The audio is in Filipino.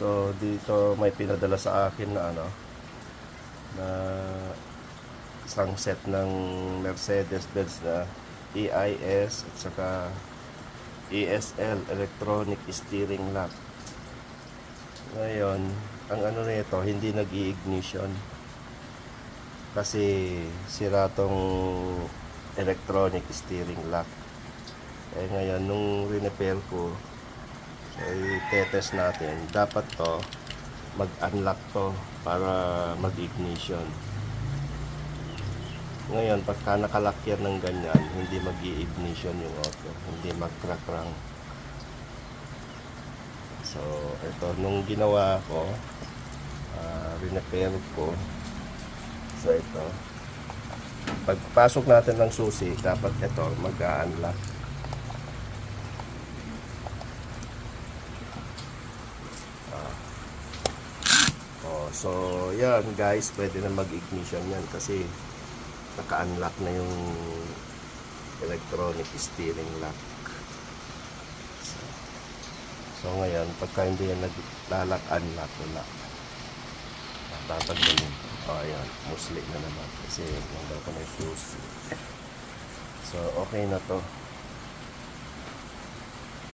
So dito may pinadala sa akin na na isang set ng Mercedes-Benz na EIS at saka ESL, electronic steering lock. Ngayon, ang nito, hindi nag-i-ignition kasi sira tong electronic steering lock. Ngayon, nung repair ko, so i-test natin, dapat to mag-unlock to para mag-ignition. Ngayon, pagka nakalock yan ng ganyan, hindi mag-i-ignition yung auto, hindi mag-crack-rang. So, ito, nung ginawa ko, repair ko, so ito, pagpasok natin ng susi, dapat ito, mag-unlock. So, yan guys, pwede na mag-ignition yan kasi naka-unlock na yung electronic steering lock. So ngayon, pagka hindi yan naglalak-unlock, wala. Tatanggalin. Ayan, musli na naman kasi nanggal ko na yung fuse. So, okay na to.